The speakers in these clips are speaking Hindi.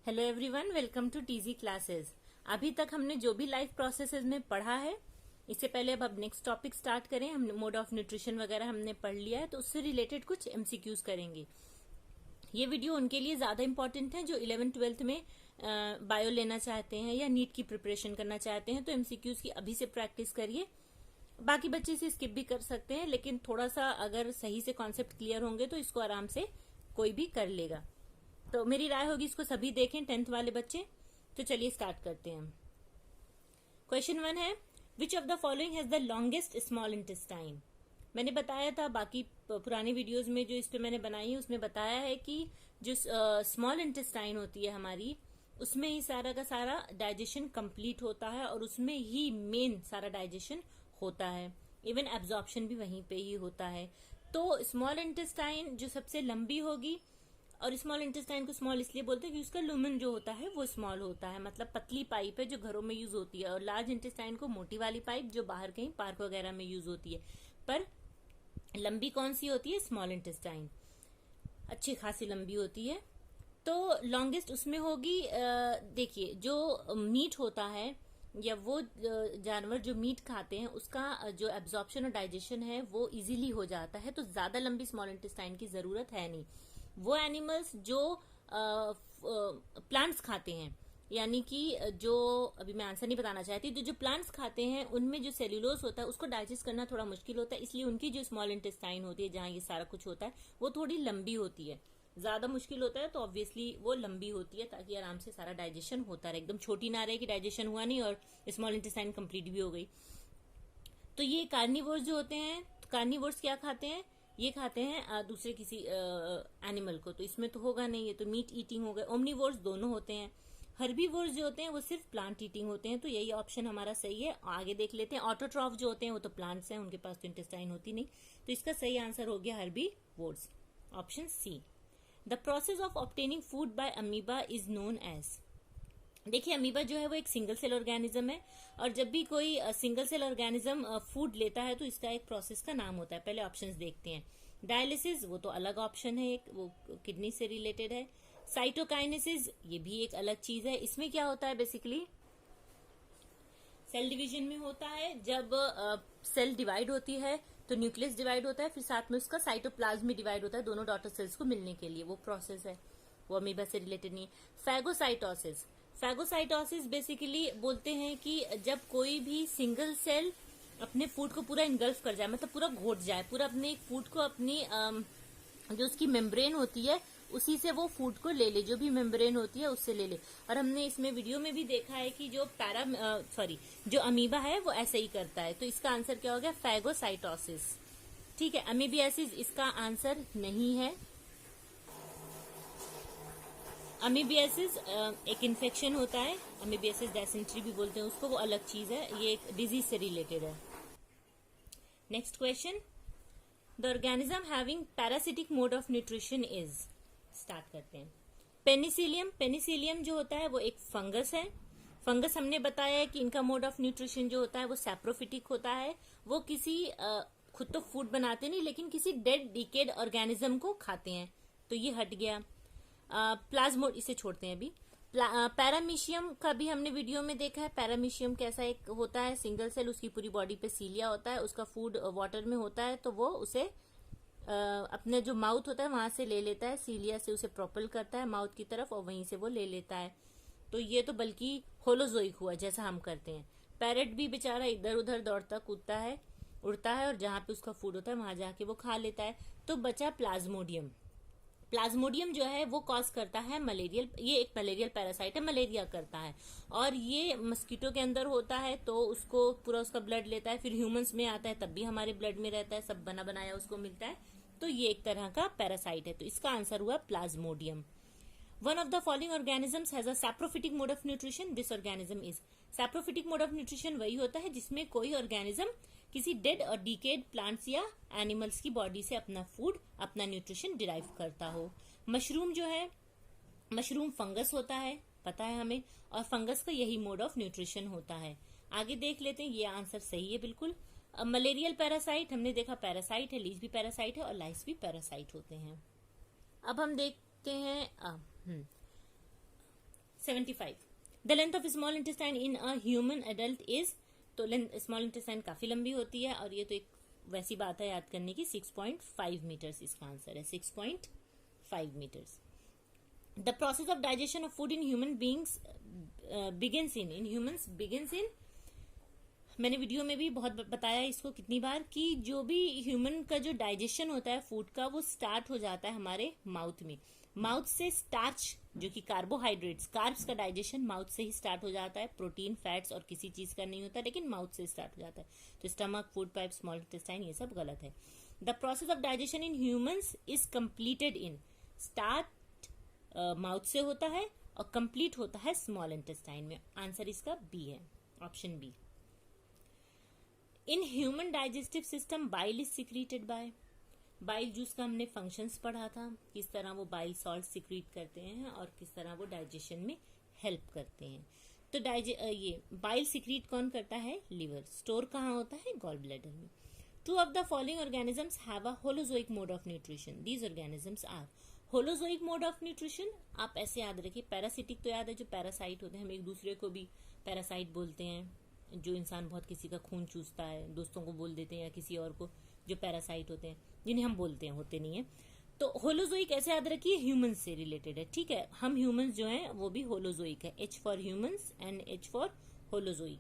Hello everyone, welcome to TG classes. अभी तक हमने जो भी लाइफ प्रोसेसेस में पढ़ा है, इससे पहले अब नेक्स्ट टॉपिक स्टार्ट करें। हमने मोड ऑफ न्यूट्रिशन वगैरह हमने पढ़ लिया है, तो उससे रिलेटेड कुछ एमसीक्यूज करेंगे। ये वीडियो उनके लिए ज्यादा इंपॉर्टेंट है जो 11th-12th में बायो लेना चाहते हैं या नीट की प्रिपरेशन करना चाहते हैं। तो एमसीक्यूज की अभी से प्रैक्टिस करिए। बाकी बच्चे से स्किप भी कर सकते हैं, लेकिन थोड़ा सा अगर सही से कॉन्सेप्ट क्लियर होंगे तो इसको आराम से कोई भी कर लेगा। तो मेरी राय होगी इसको सभी देखें, 10th वाले बच्चे। तो चलिए स्टार्ट करते हैं। क्वेश्चन 1 है, which of the following has the longest small intestine. मैंने बताया था बाकी पुराने वीडियोस में जो इस पे मैंने बनाई है, उसमें बताया है कि जो स्मॉल इंटेस्टाइन होती है हमारी, उसमें ही सारा का सारा डाइजेशन कंप्लीट होता है और उसमें ही मेन सारा डाइजेशन होता है। इवन एब्जॉर्प्शन भी वहीं पे ही होता है। तो स्मॉल इंटेस्टाइन जो सबसे लंबी होगी, और स्मॉल इंटेस्टाइन को स्मॉल इसलिए बोलते हैं कि उसका लुमेन जो होता है वो स्मॉल होता है, मतलब पतली पाइप है जो घरों में यूज होती है। और लार्ज इंटेस्टाइन को मोटी वाली पाइप जो बाहर कहीं पार्क वगैरह में यूज होती है। पर लंबी कौन सी होती है? स्मॉल इंटेस्टाइन अच्छी खासी लंबी होती है। तो लॉन्गेस्ट उसमें होगी, देखिए जो मीट होता है या वो जानवर जो मीट खाते हैं उसका जो एब्जॉर्प्शन और डाइजेशन है वो इजीली हो जाता है। तो ज्यादा लंबी स्मॉल इंटेस्टाइन की जरूरत है नहीं। वो एनिमल्स जो प्लांट्स खाते हैं, यानी कि जो अभी मैं आंसर नहीं बताना चाहती, तो जो प्लांट्स खाते हैं उनमें जो सेल्यूलोज होता है उसको डाइजेस्ट करना थोड़ा मुश्किल होता है, इसलिए उनकी जो स्मॉल इंटेस्टाइन होती है जहां ये सारा कुछ होता है वो थोड़ी लंबी होती है। ज्यादा मुश्किल होता है तो ऑब्वियसली वो लंबी होती है, ताकि आराम से सारा डाइजेशन होता रहे। एकदम छोटी ना रहे कि डाइजेशन हुआ नहीं और स्मॉल इंटेस्टाइन कंप्लीट भी हो गई। तो ये कार्निवोर्स जो होते हैं, कार्निवोर्स क्या खाते हैं? ये खाते हैं दूसरे किसी एनिमल को, तो इसमें तो होगा नहीं, ये तो मीट ईटिंग हो गए। ओमनीवोर्स दोनों होते हैं। हर्बीवोर्स जो होते हैं वो सिर्फ प्लांट ईटिंग होते हैं। तो यही ऑप्शन हमारा सही है। आगे देख लेते हैं। ऑटोट्रॉफ जो होते हैं वो तो प्लांट्स हैं, उनके पास तो इंटेस्टाइन होती नहीं। तो इसका सही आंसर हो गया herbivores, option C. The process of obtaining food by amoeba is known as. देखिए अमीबा जो है वो एक सिंगल सेल ऑर्गेनिज्म है, और जब भी कोई सिंगल सेल ऑर्गेनिज्म फूड लेता है तो इसका एक प्रोसेस का नाम होता है। पहले ऑप्शंस देखते हैं। डायलिसिस वो तो अलग ऑप्शन है, एक वो किडनी से रिलेटेड है। साइटोकाइनेसिस ये भी एक अलग चीज है। इसमें क्या होता है? बेसिकली सेल डिवीजन में होता है। जब सेल डिवाइड होती है तो न्यूक्लियस डिवाइड होता है, फिर साथ में उसका साइटोप्लाज्म में डिवाइड होता है दोनों डॉटर सेल्स को मिलने के लिए। वो प्रोसेस है, वो अमीबा से रिलेटेड नहीं है। फैगोसाइटोसिस, फैगोसाइटोसिस बेसिकली बोलते हैं कि जब कोई भी सिंगल सेल अपने फूड को पूरा इनगल्फ कर जाए, मतलब पूरा घोट जाए, पूरा अपने फूड को अपनी जो उसकी मेम्ब्रेन होती है उसी से वो फूड को ले ले, जो भी मेम्ब्रेन होती है उससे ले ले। और हमने इसमें वीडियो में भी देखा है कि जो जो अमीबा है वो ऐसे ही करता है। तो इसका आंसर क्या हो गया? फैगोसाइटोसिस। ठीक है, अमीबियासिस इसका आंसर नहीं है। अमीबियासिस एक इन्फेक्शन होता है, अमीबियासिस डायसेंट्री भी बोलते हैं उसको, वो अलग चीज है। ये एक डिजीज से रिलेटेड है। Next question, the organism having parasitic mode of nutrition is. Start करते हैं। पेनिसिलियम, पेनिसिलियम जो होता है वो एक फंगस है। फंगस हमने बताया है कि इनका मोड ऑफ न्यूट्रिशन जो होता है वो सैप्रोफिटिक होता है। वो किसी खुद तो फूड बनाते नहीं, लेकिन किसी डेड डिकेड ऑर्गेनिज्म को खाते हैं। तो ये हट गया। प्लाज्मोड इसे छोड़ते हैं अभी। पैरामीशियम का भी हमने वीडियो में देखा है। पैरामीशियम कैसा एक होता है? सिंगल सेल, उसकी पूरी बॉडी पे सीलिया होता है, उसका फूड वाटर में होता है, तो वो उसे अपने जो माउथ होता है वहां से ले लेता है, सीलिया से उसे प्रोपल करता है माउथ की तरफ और वहीं से वो ले लेता है। तो ये तो बल्कि होलोजोइक हुआ जैसा हम करते हैं। पैरेट भी बेचारा इधर उधर दौड़ता कूदता है, उड़ता है, और जहां पे उसका फूड होता है वहां जाके वो खा लेता है। तो बचा प्लाज्मोडियम। प्लाज्मोडियम जो है वो कॉज करता है मलेरियल, ये एक मलेरियल पैरासाइट है, मलेरिया करता है। और ये मस्कीटो के अंदर होता है, तो उसको पूरा उसका ब्लड लेता है, फिर ह्यूमंस में आता है तब भी हमारे ब्लड में रहता है, सब बना बनाया उसको मिलता है। तो ये एक तरह का पैरासाइट है। तो इसका आंसर हुआ Plasmodium. One of the following organisms has a saprophytic mode of nutrition, this organism is. Saprophytic mode of nutrition वही होता है जिसमें कोई ऑर्गेनिज्म किसी डेड और डिकेड प्लांट्स या एनिमल्स की बॉडी से अपना फूड, अपना न्यूट्रिशन डिराइव करता हो। मशरूम जो है, मशरूम फंगस होता है, पता है हमें, और फंगस का यही मोड ऑफ न्यूट्रिशन होता है। आगे देख लेते हैं। ये आंसर सही है बिल्कुल। मलेरियल पैरासाइट हमने देखा पैरासाइट है, लीच भी पैरासाइट है और लाइस भी पैरासाइट होते हैं। अब हम देखते हैं 75. The length of small intestine in a human adult is, तो स्मॉल इंटेस्टाइन काफी लंबी होती है और ये तो एक वैसी बात है याद करने की, 6.5 मीटर्स इसका आंसर है, 6.5 meters. The process of digestion of food in human beings begins in, मैंने वीडियो में भी बहुत बताया इसको कितनी बार, कि जो भी ह्यूमन का जो डाइजेशन होता है फूड का, वो स्टार्ट हो जाता है हमारे माउथ में. माउथ से स्टार्च जो कि कार्बोहाइड्रेट्स, कार्ब्स का डाइजेशन माउथ से ही स्टार्ट हो जाता है. प्रोटीन, फैट्स और किसी चीज का नहीं होता, लेकिन माउथ से स्टार्ट हो जाता है. तो stomach, food pipe, small intestine, ये सब गलत है. The process of digestion in humans is completed in, start mouth से होता है और कंप्लीट होता है स्मॉल इंटेस्टाइन में. आंसर इसका बी है, option B. In human digestive system bile is secreted by, bile juice का हमने फंक्शंस पढ़ा था, किस तरह वो बाइल सॉल्ट सिक्रीट करते हैं और किस तरह वो डाइजेशन में हेल्प करते हैं. तो ये बाइल सिक्रीट कौन करता है? लिवर. स्टोर कहाँ होता है? गॉल ब्लैडर में. 2 of the following organisms have a holozoic mode of nutrition. These organisms are holozoic mode of nutrition. आप ऐसे याद रखिए, पैरासिटिक तो याद है, जो पैरासाइट होते हैं, हम एक दूसरे को भी पैरासाइट बोलते हैं. जो इंसान बहुत किसी का खून चूसता है, दोस्तों को बोल देते हैं या किसी और को, जो पैरासाइट होते हैं, जिन्हें हम बोलते हैं, होते नहीं है. तो होलोजोइक ऐसे याद रखिए, ह्यूमंस से रिलेटेड है. ठीक है, हम ह्यूमंस जो हैं वो भी होलोजोइक है. H for humans and H for holozoic.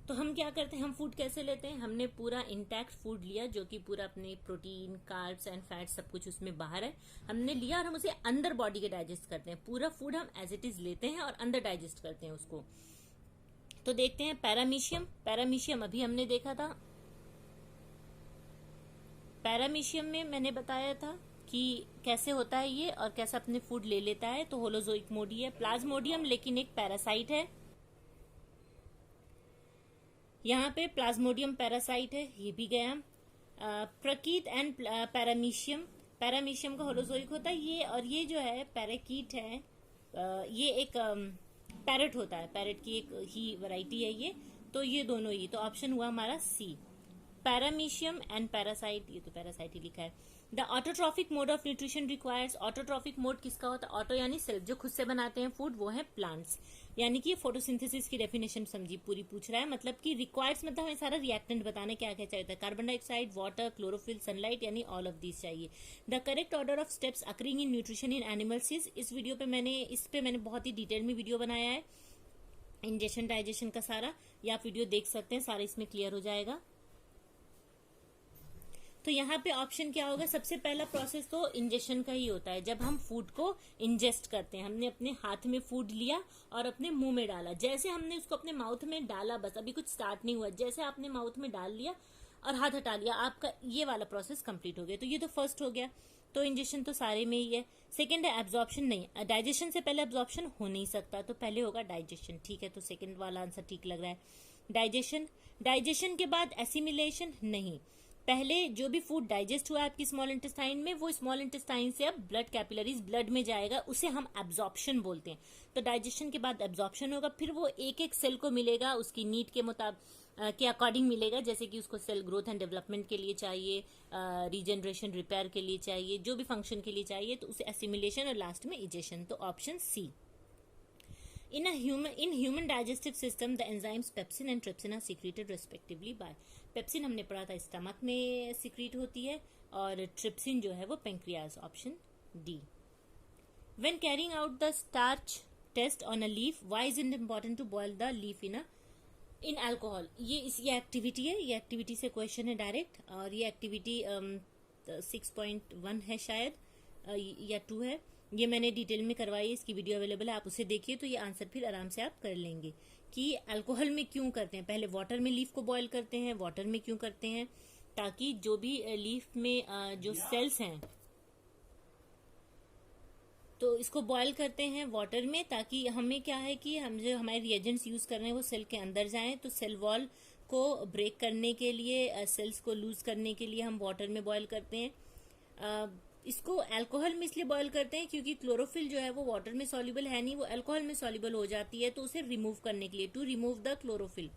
तो हम क्या करते हैं, हम फूड कैसे लेते हैं? हमने पूरा इंटैक्ट फूड लिया, जो कि पूरा अपने प्रोटीन, कार्ब्स एंड फैट्स सब कुछ उसमें बाहर है, हमने लिया और हम उसे अंदर बॉडी के डाइजेस्ट करते हैं. पूरा फूड हम एज इट इज लेते हैं और अंदर डाइजेस्ट करते हैं उसको. तो देखते हैं पैरामीशियम. पैरामीशियम अभी हमने देखा था. पैरामीशियम में मैंने बताया था कि कैसे होता है ये और कैसे अपने फूड ले लेता है. तो होलोजोइक मोड ही है. प्लाज्मोडियम लेकिन एक पैरासाइट है, यहाँ पे प्लाज्मोडियम पैरासाइट है, ये भी गया. प्रकीट एंड पैरामीशियम, पैरामीशियम का होलोजोइक होता है ये, और ये जो है पैराकीट है, ये एक पैरेट होता है, पैरेट की एक ही वैरायटी है ये. तो ये दोनों ही, तो ऑप्शन हुआ हमारा सी, पैरामीशियम एंड पैरासाइट. ये तो पैरासाइट ही लिखा है. The autotrophic mode of nutrition requires, autotrophic mode किसका होता है? ऑटो यानी सेल्फ, जो खुद से बनाते हैं फूड, वो है प्लांट्स. यानी कि फोटोसिंथेसिस की डेफिनेशन समझी, पूरी पूछ रहा है. मतलब कि रिक्वायर्स मतलब हमें सारा रिएक्टेंट बताने क्या क्या चाहिए होता है. Carbon dioxide, water, chlorophyll, sunlight, यानी ऑल ऑफ दीज चाहिए. The correct order of steps occurring in nutrition in animals is, इस वीडियो पे मैंने बहुत ही डिटेल में वीडियो बनाया है, इंजेक्शन डाइजेशन का सारा, या आप वीडियो देख सकते हैं, सारा इसमें क्लियर हो जाएगा. तो यहाँ पे ऑप्शन क्या होगा? सबसे पहला प्रोसेस तो इंजेक्शन का ही होता है. जब हम फूड को इंजेस्ट करते हैं, हमने अपने हाथ में फूड लिया और अपने मुंह में डाला, जैसे हमने उसको अपने माउथ में डाला, बस अभी कुछ स्टार्ट नहीं हुआ, जैसे आपने माउथ में डाल लिया और हाथ हटा लिया, आपका ये वाला प्रोसेस कंप्लीट हो गया. तो ये तो फर्स्ट हो गया. तो इंजेक्शन तो सारे में ही है. सेकेंड है एब्जॉर्प्शन. नहीं, डाइजेशन से पहले एब्जॉर्प्शन हो नहीं सकता, तो पहले होगा डाइजेशन. ठीक है, तो सेकेंड वाला आंसर ठीक लग रहा है. डाइजेशन, डाइजेशन के बाद एसिमिलेशन नहीं. पहले जो भी फूड डाइजेस्ट हुआ आपकी स्मॉल इंटेस्टाइन में, वो स्मॉल इंटेस्टाइन से अब ब्लड कैपिलरीज, ब्लड में जाएगा, उसे हम एब्जॉर्प्शन बोलते हैं. तो डाइजेशन के बाद एब्जॉर्प्शन होगा, फिर वो एक एक सेल को मिलेगा, उसकी नीड के मुताबिक के अकॉर्डिंग मिलेगा. जैसे कि उसको सेल ग्रोथ एंड डेवलपमेंट के लिए चाहिए, रीजनरेशन, रिपेयर के लिए चाहिए, जो भी फंक्शन के लिए चाहिए, तो उसे एसिमिलेशन और लास्ट में इजेशन. तो option C. In human digestive system, the enzymes pepsin and trypsin are secreted respectively by. Pepsin हमने पढ़ा था स्टमक में सिक्रीट होती है, और ट्रिप्सिन जो है वो pancreas. Option D. When carrying out the starch test on a leaf, why is it important to boil the leaf in alcohol? ये एक्टिविटी है, ये एक्टिविटी से क्वेश्चन है डायरेक्ट, और ये एक्टिविटी 6.1 है शायद, या 2 है. ये मैंने डिटेल में करवाई, इसकी वीडियो अवेलेबल है, आप उसे देखिए तो ये आंसर फिर आराम से आप कर लेंगे. कि अल्कोहल में क्यों करते हैं, पहले वाटर में लीफ को बॉईल करते हैं. वाटर में क्यों करते हैं? ताकि जो भी लीफ में जो सेल्स हैं, तो इसको बॉईल करते हैं वाटर में, ताकि हमें क्या है कि हम जो हमारे रिएजेंट्स यूज कर रहे हैं वो सेल के अंदर जाएं. तो सेल वॉल को ब्रेक करने के लिए, सेल्स को लूज करने के लिए हम वाटर में बॉईल करते हैं. इसको अल्कोहल में इसलिए बॉईल करते हैं क्योंकि क्लोरोफिल जो है वो वाटर में सॉल्युबल है नहीं, वो अल्कोहल में सॉल्युबल हो जाती है. तो उसे रिमूव करने के लिए, टू रिमूव द क्लोरोफिल,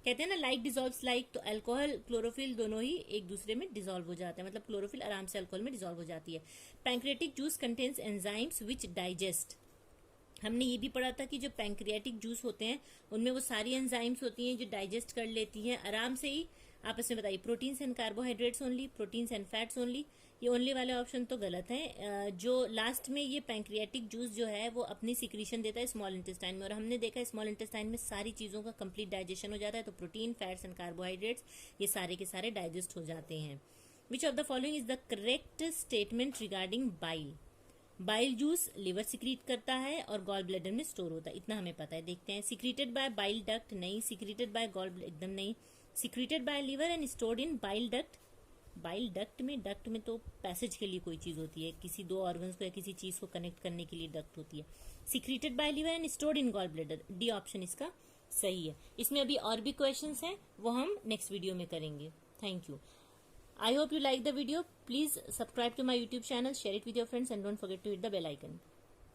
कहते हैं ना लाइक डिजॉल्व्स लाइक. तो अल्कोहल, क्लोरोफिल दोनों ही एक दूसरे में डिजॉल्व हो जाते हैं, मतलब क्लोरोफिल आराम से अल्कोहल में डिजॉल्व हो जाती है. Pancreatic juice contains enzymes which digest. हमने ये भी पढ़ा था कि जो पैंक्रियाटिक जूस होते हैं उनमें वो सारी एंजाइम्स होती हैं जो डाइजेस्ट कर लेती हैं आराम से ही। आपस में बताइए, proteins and carbohydrates only, proteins and fats only. ये ओनली वाले ऑप्शन तो गलत है। जो लास्ट में ये पैंक्रियाटिक जूस जो है वो अपनी सिक्रीशन देता है स्मॉल इंटेस्टाइन में, और हमने देखा स्मॉल इंटेस्टाइन में सारी चीजों का कंप्लीट डाइजेशन हो जाता है, तो प्रोटीन, फैट्स एंड कार्बोहाइड्रेट्स ये सारे के सारे डाइजेस्ट हो जाते हैं। Which of the following is the correct statement regarding bile? Bile juice liver secrete करता है और गॉल ब्लैडर में स्टोर होता है, इतना हमें पता है। देखते हैं, सिक्रीटेड बाय बाइल डक्ट, नहीं। सिक्रीटेड बाय गॉल, एकदम नहीं। Secreted by liver and stored in bile duct. Bile duct में तो पैसेज के लिए कोई चीज होती है, किसी दो ऑर्गन्स को या किसी चीज को कनेक्ट करने के लिए डक्ट होती है। Secreted by liver and stored in gall bladder, D option इसका सही है। इसमें अभी और भी क्वेश्चंस हैं, वो हम नेक्स्ट वीडियो में करेंगे। Thank you. I hope you like the video. Please subscribe to my YouTube channel, share it with your friends, and don't forget to hit the bell icon.